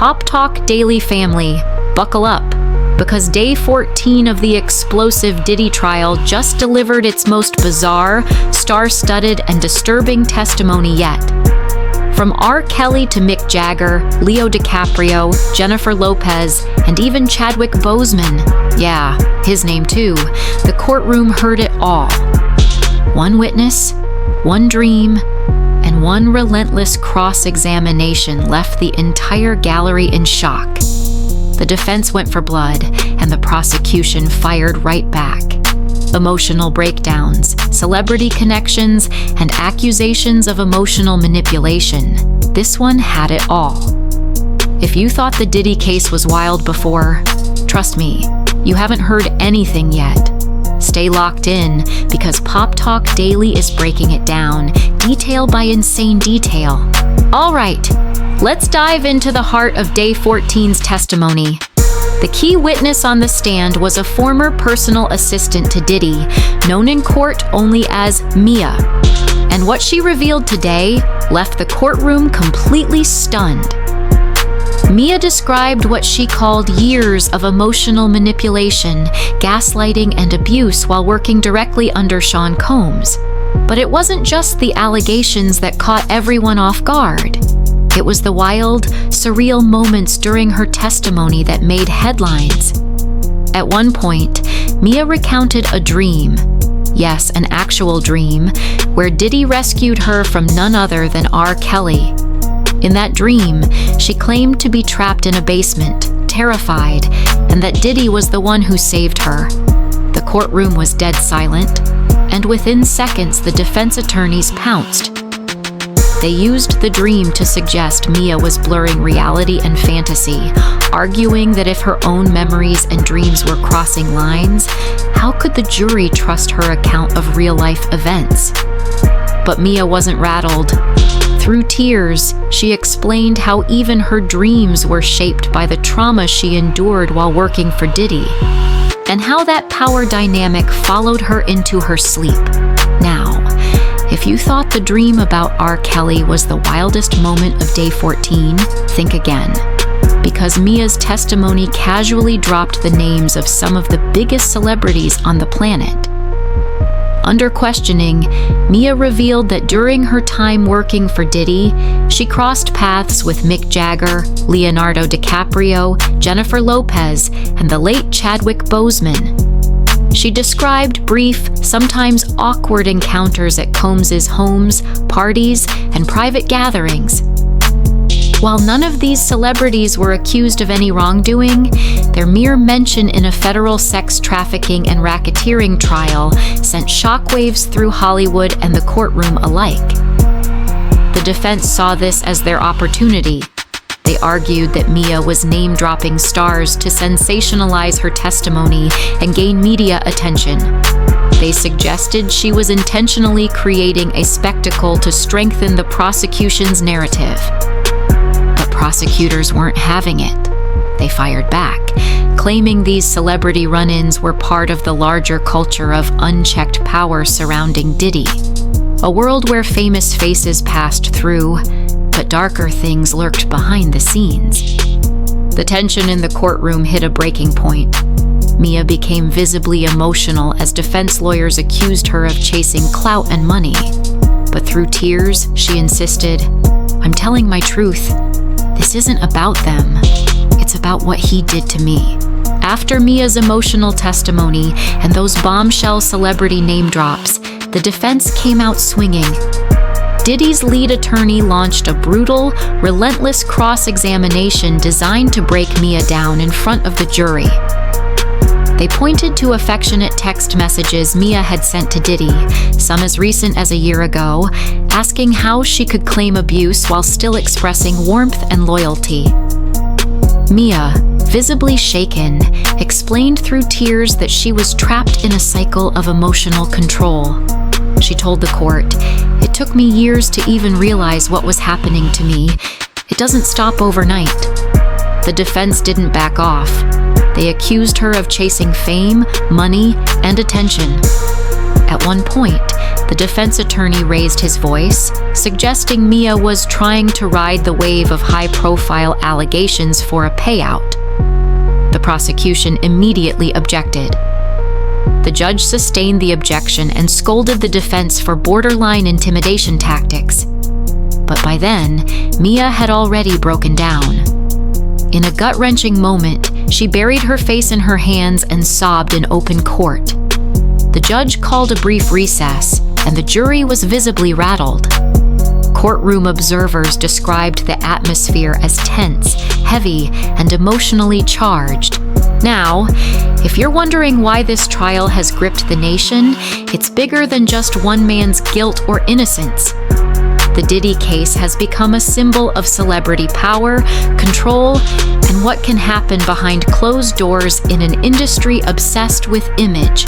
PopTalk Daily family, buckle up, because day 14 of the explosive Diddy trial just delivered its most bizarre, star-studded, and disturbing testimony yet. From R. Kelly to Mick Jagger, Leo DiCaprio, Jennifer Lopez, and even Chadwick Boseman, yeah, his name too, the courtroom heard it all. One witness, one dream, and one relentless cross-examination left the entire gallery in shock. The defense went for blood, and the prosecution fired right back. Emotional breakdowns, celebrity connections, and accusations of emotional manipulation. This one had it all. If you thought the Diddy case was wild before, trust me, you haven't heard anything yet. Stay locked in, because PopTalk Daily is breaking it down, detail by insane detail. All right, let's dive into the heart of Day 14's testimony. The key witness on the stand was a former personal assistant to Diddy, known in court only as Mia. And what she revealed today left the courtroom completely stunned. Mia described what she called years of emotional manipulation, gaslighting, and abuse while working directly under Sean Combs. But it wasn't just the allegations that caught everyone off guard. It was the wild, surreal moments during her testimony that made headlines. At one point, Mia recounted a dream, yes, an actual dream, where Diddy rescued her from none other than R. Kelly. In that dream, she claimed to be trapped in a basement, terrified, and that Diddy was the one who saved her. The courtroom was dead silent, and within seconds the defense attorneys pounced. They used the dream to suggest Mia was blurring reality and fantasy, arguing that if her own memories and dreams were crossing lines, how could the jury trust her account of real-life events? But Mia wasn't rattled. Through tears, she explained how even her dreams were shaped by the trauma she endured while working for Diddy, and how that power dynamic followed her into her sleep. Now, if you thought the dream about R. Kelly was the wildest moment of Day 14, think again. Because Mia's testimony casually dropped the names of some of the biggest celebrities on the planet. Under questioning, Mia revealed that during her time working for Diddy, she crossed paths with Mick Jagger, Leonardo DiCaprio, Jennifer Lopez, and the late Chadwick Boseman. She described brief, sometimes awkward encounters at Combs's homes, parties, and private gatherings. While none of these celebrities were accused of any wrongdoing, their mere mention in a federal sex trafficking and racketeering trial sent shockwaves through Hollywood and the courtroom alike. The defense saw this as their opportunity. They argued that Mia was name-dropping stars to sensationalize her testimony and gain media attention. They suggested she was intentionally creating a spectacle to strengthen the prosecution's narrative. But prosecutors weren't having it. They fired back, claiming these celebrity run-ins were part of the larger culture of unchecked power surrounding Diddy, a world where famous faces passed through, but darker things lurked behind the scenes. The tension in the courtroom hit a breaking point. Mia became visibly emotional as defense lawyers accused her of chasing clout and money. But through tears, she insisted, "I'm telling my truth. This isn't about them. It's about what he did to me." After Mia's emotional testimony and those bombshell celebrity name drops, the defense came out swinging. Diddy's lead attorney launched a brutal, relentless cross-examination designed to break Mia down in front of the jury. They pointed to affectionate text messages Mia had sent to Diddy, some as recent as a year ago, asking how she could claim abuse while still expressing warmth and loyalty. Mia, visibly shaken, explained through tears that she was trapped in a cycle of emotional control. She told the court, "It took me years to even realize what was happening to me. It doesn't stop overnight." The defense didn't back off. They accused her of chasing fame, money, and attention. At one point, The defense attorney raised his voice, suggesting Mia was trying to ride the wave of high-profile allegations for a payout. The prosecution immediately objected. The judge sustained the objection and scolded the defense for borderline intimidation tactics. But by then, Mia had already broken down. In a gut-wrenching moment, she buried her face in her hands and sobbed in open court. The judge called a brief recess, and the jury was visibly rattled. Courtroom observers described the atmosphere as tense, heavy, and emotionally charged. Now, if you're wondering why this trial has gripped the nation, it's bigger than just one man's guilt or innocence. The Diddy case has become a symbol of celebrity power, control, and what can happen behind closed doors in an industry obsessed with image.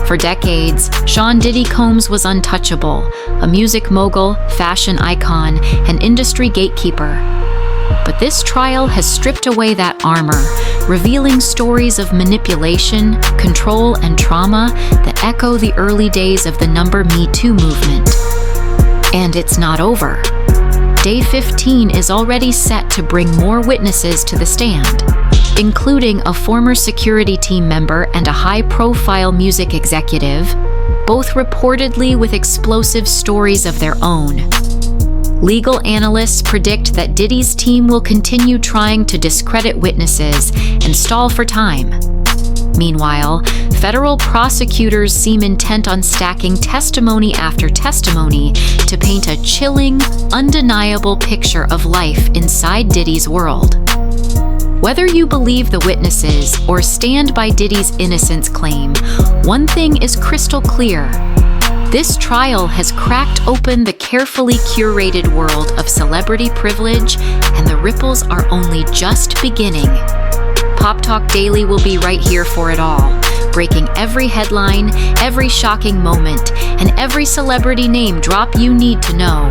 For decades, Sean Diddy Combs was untouchable, a music mogul, fashion icon, and industry gatekeeper. But this trial has stripped away that armor, revealing stories of manipulation, control, and trauma that echo the early days of the Me Too movement. And it's not over. Day 15 is already set to bring more witnesses to the stand, including a former security team member and a high-profile music executive, both reportedly with explosive stories of their own. Legal analysts predict that Diddy's team will continue trying to discredit witnesses and stall for time. Meanwhile, federal prosecutors seem intent on stacking testimony after testimony to paint a chilling, undeniable picture of life inside Diddy's world. Whether you believe the witnesses or stand by Diddy's innocence claim, one thing is crystal clear. This trial has cracked open the carefully curated world of celebrity privilege, and the ripples are only just beginning. PopTalk Daily will be right here for it all, breaking every headline, every shocking moment, and every celebrity name drop you need to know.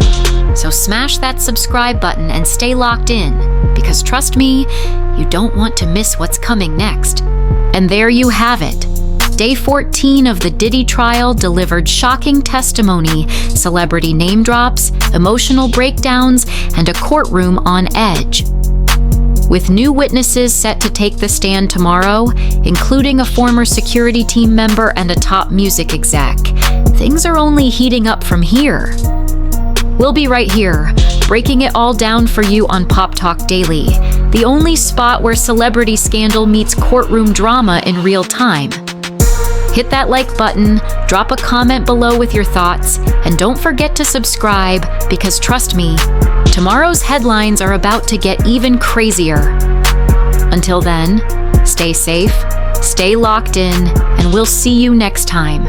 So smash that subscribe button and stay locked in, because trust me, you don't want to miss what's coming next. And there you have it. Day 14 of the Diddy trial delivered shocking testimony, celebrity name drops, emotional breakdowns, and a courtroom on edge. With new witnesses set to take the stand tomorrow, including a former security team member and a top music exec, things are only heating up from here. We'll be right here, breaking it all down for you on PopTalk Daily, the only spot where celebrity scandal meets courtroom drama in real time. Hit that like button, drop a comment below with your thoughts, and don't forget to subscribe, because trust me, tomorrow's headlines are about to get even crazier. Until then, stay safe, stay locked in, and we'll see you next time.